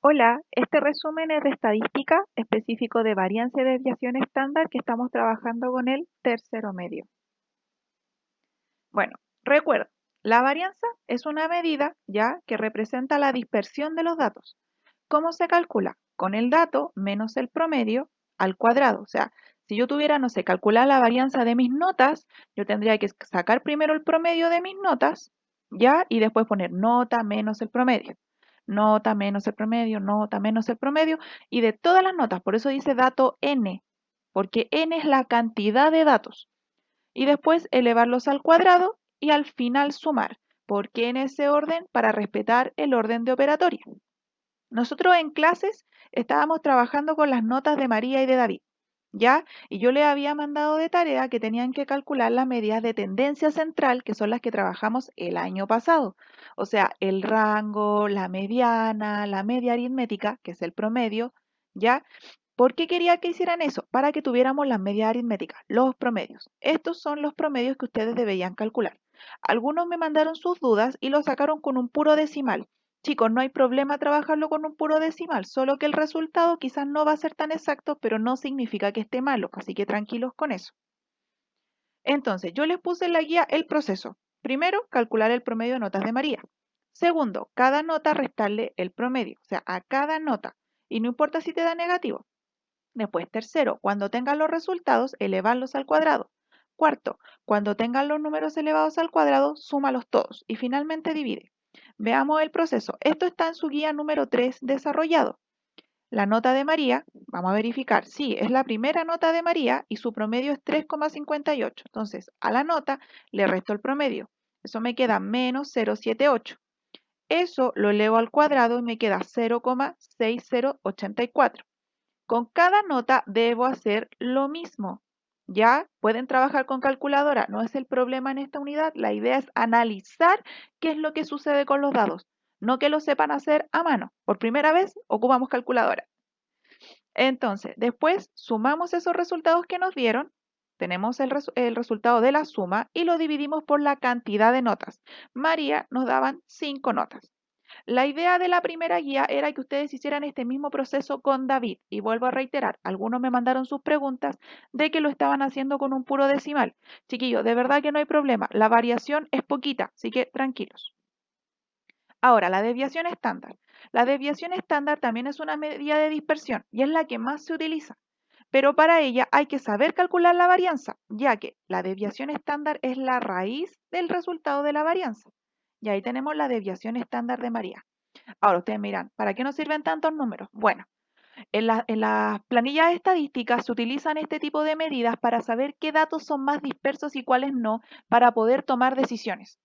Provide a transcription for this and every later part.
Hola, este resumen es de estadística específico de varianza y desviación estándar que estamos trabajando con el tercero medio. Bueno, recuerda, la varianza es una medida ya que representa la dispersión de los datos. ¿Cómo se calcula? Con el dato menos el promedio al cuadrado. O sea, si yo tuviera, no sé, calcular la varianza de mis notas, yo tendría que sacar primero el promedio de mis notas, ¿ya? Y después poner nota menos el promedio. Nota menos el promedio, nota menos el promedio, y de todas las notas, por eso dice dato n, porque n es la cantidad de datos. Y después elevarlos al cuadrado y al final sumar. ¿Por qué en ese orden? Para respetar el orden de operatoria. Nosotros en clases estábamos trabajando con las notas de María y de David, ¿ya? Y yo les había mandado de tarea que tenían que calcular las medidas de tendencia central, que son las que trabajamos el año pasado. O sea, el rango, la mediana, la media aritmética, que es el promedio, ¿ya? ¿Por qué quería que hicieran eso? Para que tuviéramos las medias aritméticas, los promedios. Estos son los promedios que ustedes deberían calcular. Algunos me mandaron sus dudas y lo sacaron con un puro decimal. Chicos, no hay problema trabajarlo con un puro decimal, solo que el resultado quizás no va a ser tan exacto, pero no significa que esté malo, así que tranquilos con eso. Entonces, yo les puse en la guía el proceso. Primero, calcular el promedio de notas de María. Segundo, cada nota restarle el promedio, o sea, a cada nota. Y no importa si te da negativo. Después, tercero, cuando tengan los resultados, elevarlos al cuadrado. Cuarto, cuando tengan los números elevados al cuadrado, súmalos todos. Y finalmente divide. Veamos el proceso. Esto está en su guía número 3 desarrollado. La nota de María, vamos a verificar, sí, es la primera nota de María y su promedio es 3,58. Entonces, a la nota le resto el promedio. Eso me queda menos 0,78. Eso lo elevo al cuadrado y me queda 0,6084. Con cada nota debo hacer lo mismo. ¿Ya? Pueden trabajar con calculadora, no es el problema en esta unidad. La idea es analizar qué es lo que sucede con los dados, no que lo sepan hacer a mano. Por primera vez ocupamos calculadora. Entonces, después sumamos esos resultados que nos dieron, tenemos el resultado de la suma y lo dividimos por la cantidad de notas. María nos daban 5 notas. La idea de la primera guía era que ustedes hicieran este mismo proceso con David. Y vuelvo a reiterar, algunos me mandaron sus preguntas de que lo estaban haciendo con un puro decimal. Chiquillos, de verdad que no hay problema. La variación es poquita, así que tranquilos. Ahora, la desviación estándar. La desviación estándar también es una medida de dispersión y es la que más se utiliza. Pero para ella hay que saber calcular la varianza, ya que la desviación estándar es la raíz del resultado de la varianza. Y ahí tenemos la desviación estándar de María. Ahora ustedes miran, ¿para qué nos sirven tantos números? Bueno, en las planillas estadísticas se utilizan este tipo de medidas para saber qué datos son más dispersos y cuáles no, para poder tomar decisiones.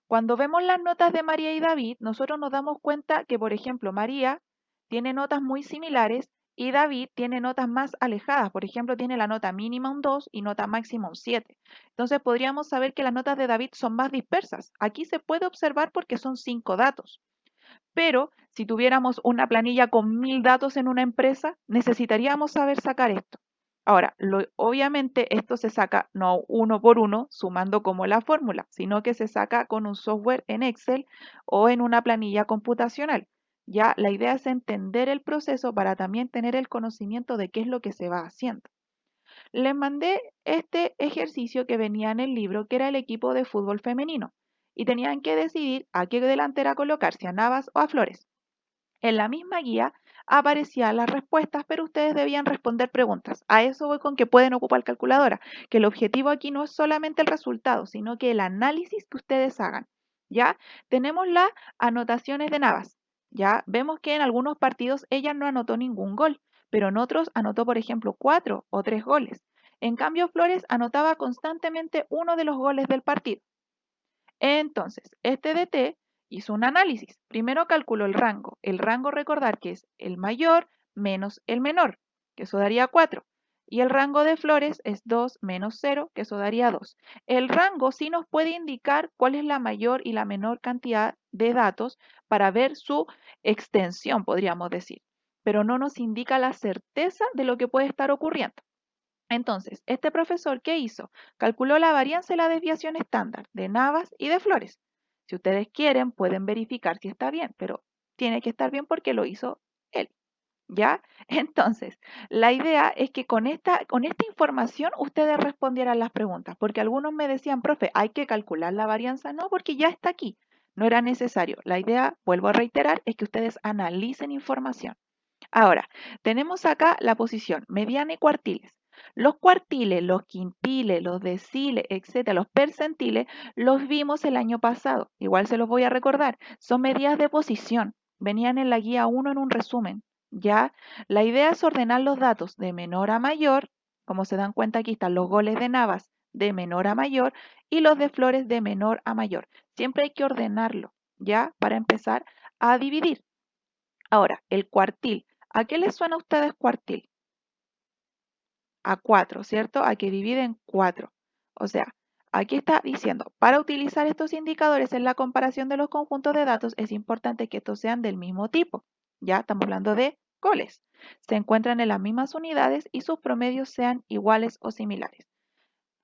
Cuando vemos las notas de María y David, nosotros nos damos cuenta que, por ejemplo, María tiene notas muy similares y David tiene notas más alejadas. Por ejemplo, tiene la nota mínima un 2 y nota máxima un 7. Entonces podríamos saber que las notas de David son más dispersas. Aquí se puede observar porque son 5 datos. Pero si tuviéramos una planilla con 1000 datos en una empresa, necesitaríamos saber sacar esto. Ahora, obviamente esto se saca no uno por uno sumando como la fórmula, sino que se saca con un software en Excel o en una planilla computacional. Ya la idea es entender el proceso para también tener el conocimiento de qué es lo que se va haciendo. Les mandé este ejercicio que venía en el libro, que era el equipo de fútbol femenino, y tenían que decidir a qué delantera colocar, si a Navas o a Flores. En la misma guía aparecían las respuestas, pero ustedes debían responder preguntas. A eso voy con que pueden ocupar calculadora, que el objetivo aquí no es solamente el resultado, sino que el análisis que ustedes hagan. ¿Ya? Tenemos las anotaciones de Navas. ¿Ya? Vemos que en algunos partidos ella no anotó ningún gol, pero en otros anotó, por ejemplo, 4 o 3 goles. En cambio, Flores anotaba constantemente uno de los goles del partido. Entonces, este DT hizo un análisis. Primero calculó el rango. El rango, recordar que es el mayor menos el menor, que eso daría 4. Y el rango de Flores es 2 menos 0, que eso daría 2. El rango sí nos puede indicar cuál es la mayor y la menor cantidad de datos para ver su extensión, podríamos decir. Pero no nos indica la certeza de lo que puede estar ocurriendo. Entonces, este profesor, ¿qué hizo? Calculó la varianza y la desviación estándar de Navas y de Flores. Si ustedes quieren, pueden verificar si está bien, pero tiene que estar bien porque lo hizo ¿Ya? Entonces, la idea es que con esta información ustedes respondieran las preguntas, porque algunos me decían, profe, hay que calcular la varianza. No, porque ya está aquí, no era necesario. La idea, vuelvo a reiterar, es que ustedes analicen información. Ahora, tenemos acá la posición mediana y cuartiles. Los cuartiles, los quintiles, los deciles, etcétera, los percentiles, los vimos el año pasado. Igual se los voy a recordar. Son medidas de posición. Venían en la guía 1 en un resumen. ¿Ya? La idea es ordenar los datos de menor a mayor. Como se dan cuenta, aquí están los goles de Navas de menor a mayor y los de Flores de menor a mayor. Siempre hay que ordenarlo, ¿ya? Para empezar a dividir. Ahora, el cuartil. ¿A qué les suena a ustedes cuartil? A 4, ¿cierto? A que dividen 4. O sea, aquí está diciendo, para utilizar estos indicadores en la comparación de los conjuntos de datos, es importante que estos sean del mismo tipo. Ya estamos hablando de goles. Se encuentran en las mismas unidades y sus promedios sean iguales o similares.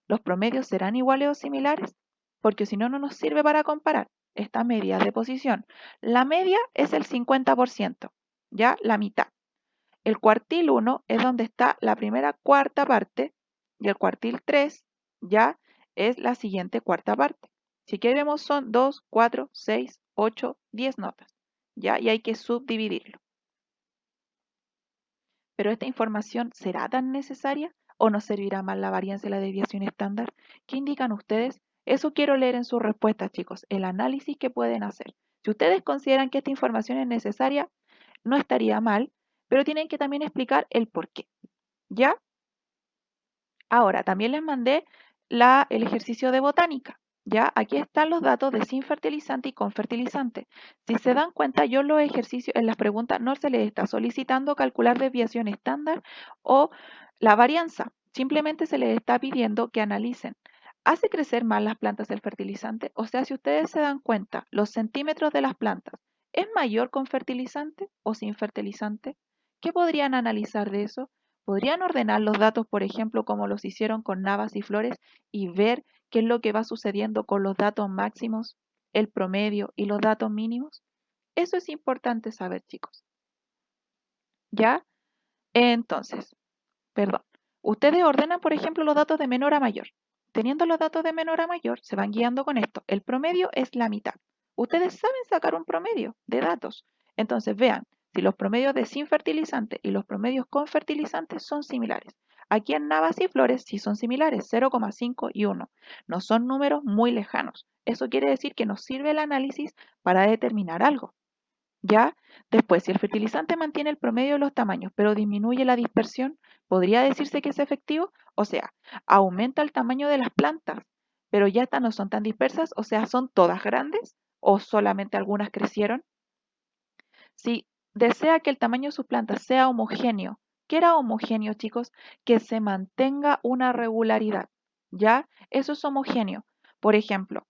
¿Los promedios serán iguales o similares? Porque si no, no nos sirve para comparar esta medida de posición. La media es el 50%, ya la mitad. El cuartil 1 es donde está la primera cuarta parte y el cuartil 3 ya es la siguiente cuarta parte. Si que vemos son 2, 4, 6, 8, 10 notas, ¿ya? Y hay que subdividirlo. ¿Pero esta información será tan necesaria o nos servirá más la varianza y la desviación estándar? ¿Qué indican ustedes? Eso quiero leer en sus respuestas, chicos, el análisis que pueden hacer. Si ustedes consideran que esta información es necesaria, no estaría mal, pero tienen que también explicar el por qué. ¿Ya? Ahora, también les mandé el ejercicio de botánica. ¿Ya? Aquí están los datos de sin fertilizante y con fertilizante. Si se dan cuenta, yo los ejercicios, en las preguntas no se les está solicitando calcular desviación estándar o la varianza. Simplemente se les está pidiendo que analicen. ¿Hace crecer más las plantas el fertilizante? O sea, si ustedes se dan cuenta, los centímetros de las plantas, ¿es mayor con fertilizante o sin fertilizante? ¿Qué podrían analizar de eso? ¿Podrían ordenar los datos, por ejemplo, como los hicieron con Navas y Flores y ver qué es lo que va sucediendo con los datos máximos, el promedio y los datos mínimos? Eso es importante saber, chicos. ¿Ya? Entonces, perdón. Ustedes ordenan, por ejemplo, los datos de menor a mayor. Teniendo los datos de menor a mayor, se van guiando con esto. El promedio es la mitad. Ustedes saben sacar un promedio de datos. Entonces, vean si los promedios de sin fertilizante y los promedios con fertilizantes son similares. Aquí en Navas y Flores sí son similares, 0,5 y 1. No son números muy lejanos. Eso quiere decir que nos sirve el análisis para determinar algo. ¿Ya? Después, si el fertilizante mantiene el promedio de los tamaños, pero disminuye la dispersión, ¿podría decirse que es efectivo? O sea, aumenta el tamaño de las plantas, pero ya estas no son tan dispersas, o sea, ¿son todas grandes o solamente algunas crecieron? Si desea que el tamaño de sus plantas sea homogéneo, ¿qué era homogéneo, chicos? Que se mantenga una regularidad, ¿ya? Eso es homogéneo. Por ejemplo,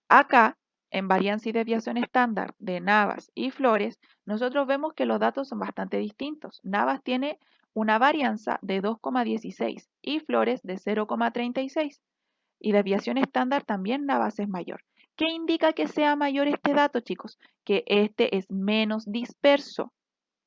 acá, en varianza y desviación estándar de Navas y Flores, nosotros vemos que los datos son bastante distintos. Navas tiene una varianza de 2,16 y Flores de 0,36. Y desviación estándar también Navas es mayor. ¿Qué indica que sea mayor este dato, chicos? Que este es menos disperso,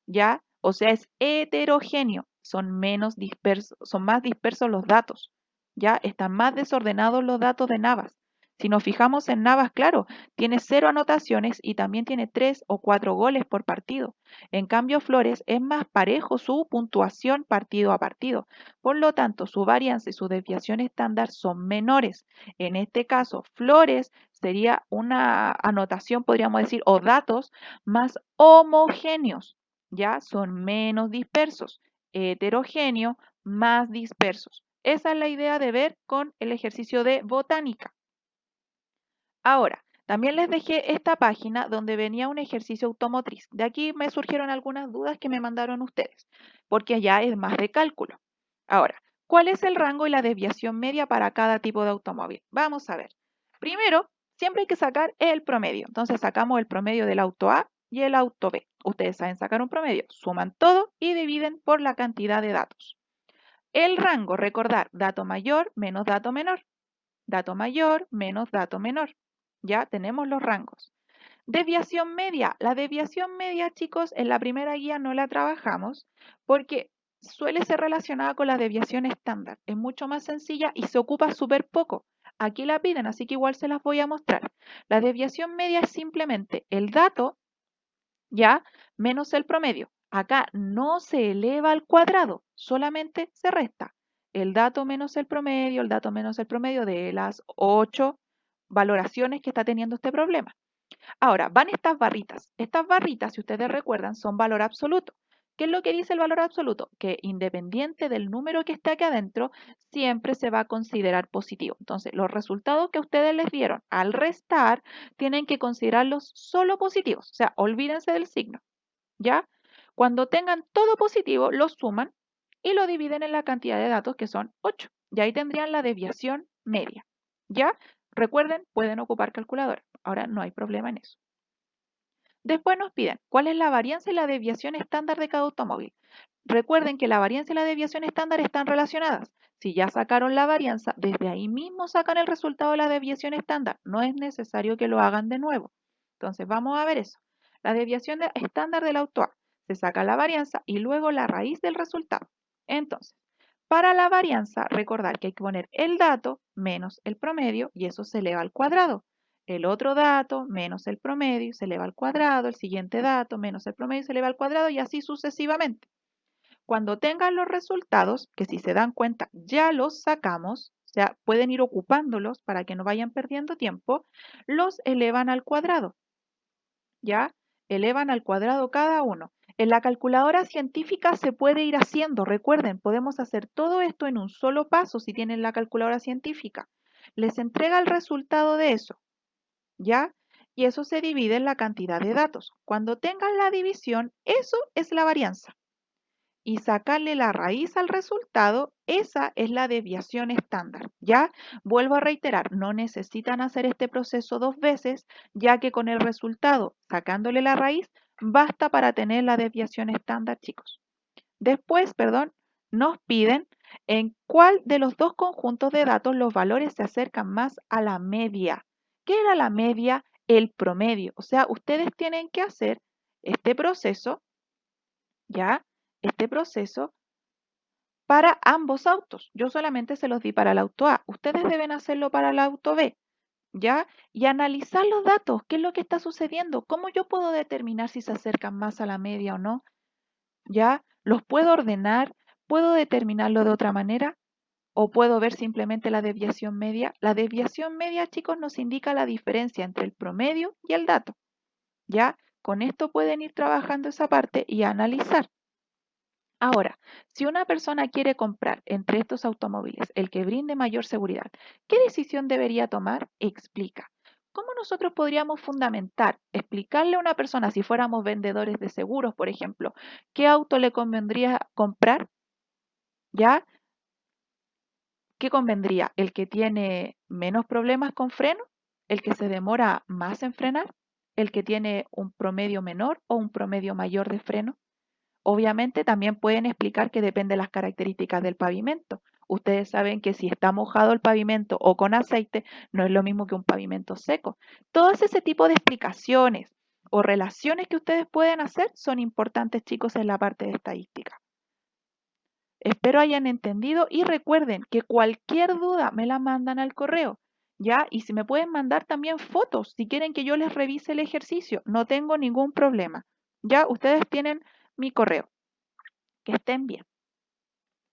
¿ya? O sea, es heterogéneo, son menos dispersos, son más dispersos los datos, ¿ya? Están más desordenados los datos de Navas. Si nos fijamos en Navas, claro, tiene 0 anotaciones y también tiene 3 o 4 goles por partido. En cambio, Flores es más parejo su puntuación partido a partido. Por lo tanto, su varianza y su desviación estándar son menores. En este caso, Flores sería una anotación, podríamos decir, o datos más homogéneos, ya son menos dispersos, heterogéneo, más dispersos. Esa es la idea de ver con el ejercicio de botánica. Ahora, también les dejé esta página donde venía un ejercicio automotriz. De aquí me surgieron algunas dudas que me mandaron ustedes, porque allá es más de cálculo. Ahora, ¿cuál es el rango y la desviación media para cada tipo de automóvil? Vamos a ver. Primero, siempre hay que sacar el promedio. Entonces sacamos el promedio del auto A y el auto B. Ustedes saben sacar un promedio, suman todo y dividen por la cantidad de datos. El rango, recordar, dato mayor menos dato menor. Dato mayor menos dato menor. Ya tenemos los rangos. Desviación media. La desviación media, chicos, en la primera guía no la trabajamos porque suele ser relacionada con la desviación estándar. Es mucho más sencilla y se ocupa súper poco. Aquí la piden, así que igual se las voy a mostrar. La desviación media es simplemente el dato, ya, menos el promedio. Acá no se eleva al cuadrado, solamente se resta. El dato menos el promedio, el dato menos el promedio de las 8 valoraciones que está teniendo este problema. Ahora, van estas barritas. Estas barritas, si ustedes recuerdan, son valor absoluto. ¿Qué es lo que dice el valor absoluto? Que independiente del número que esté aquí adentro, siempre se va a considerar positivo. Entonces, los resultados que ustedes les dieron al restar, tienen que considerarlos solo positivos. O sea, olvídense del signo, ¿ya? Cuando tengan todo positivo, lo suman y lo dividen en la cantidad de datos que son 8. Y ahí tendrían la desviación media, ¿ya? Recuerden, pueden ocupar calculadora. Ahora no hay problema en eso. Después nos piden cuál es la varianza y la desviación estándar de cada automóvil. Recuerden que la varianza y la desviación estándar están relacionadas. Si ya sacaron la varianza, desde ahí mismo sacan el resultado de la desviación estándar. No es necesario que lo hagan de nuevo. Entonces vamos a ver eso. La desviación estándar del auto A. Se saca la varianza y luego la raíz del resultado. Entonces, para la varianza, recordar que hay que poner el dato menos el promedio y eso se eleva al cuadrado. El otro dato menos el promedio se eleva al cuadrado, el siguiente dato menos el promedio se eleva al cuadrado y así sucesivamente. Cuando tengan los resultados, que si se dan cuenta ya los sacamos, o sea, pueden ir ocupándolos para que no vayan perdiendo tiempo, los elevan al cuadrado, ¿ya? Elevan al cuadrado cada uno. En la calculadora científica se puede ir haciendo, recuerden, podemos hacer todo esto en un solo paso si tienen la calculadora científica. Les entrega el resultado de eso, ¿ya? Y eso se divide en la cantidad de datos. Cuando tengan la división, eso es la varianza. Y sacarle la raíz al resultado, esa es la desviación estándar, ¿ya? Vuelvo a reiterar, no necesitan hacer este proceso 2 veces, ya que con el resultado, sacándole la raíz, basta para tener la desviación estándar, chicos. Después, perdón, nos piden en cuál de los dos conjuntos de datos los valores se acercan más a la media. ¿Qué era la media? El promedio. O sea, ustedes tienen que hacer este proceso, ¿ya? Este proceso para ambos autos. Yo solamente se los di para el auto A. Ustedes deben hacerlo para el auto B, ¿ya? Y analizar los datos. ¿Qué es lo que está sucediendo? ¿Cómo yo puedo determinar si se acercan más a la media o no? ¿Ya? ¿Los puedo ordenar? ¿Puedo determinarlo de otra manera? ¿O puedo ver simplemente la desviación media? La desviación media, chicos, nos indica la diferencia entre el promedio y el dato, ¿ya? Con esto pueden ir trabajando esa parte y analizar. Ahora, si una persona quiere comprar entre estos automóviles el que brinde mayor seguridad, ¿qué decisión debería tomar? Explica. ¿Cómo nosotros podríamos fundamentar, explicarle a una persona, si fuéramos vendedores de seguros, por ejemplo, qué auto le convendría comprar? ¿Ya? ¿Qué convendría? ¿El que tiene menos problemas con freno? ¿El que se demora más en frenar? ¿El que tiene un promedio menor o un promedio mayor de freno? Obviamente también pueden explicar que depende de las características del pavimento. Ustedes saben que si está mojado el pavimento o con aceite, no es lo mismo que un pavimento seco. Todos ese tipo de explicaciones o relaciones que ustedes pueden hacer son importantes, chicos, en la parte de estadística. Espero hayan entendido y recuerden que cualquier duda me la mandan al correo, ¿ya? Y si me pueden mandar también fotos, si quieren que yo les revise el ejercicio, no tengo ningún problema, ¿ya? Ustedes tienen mi correo. Que estén bien.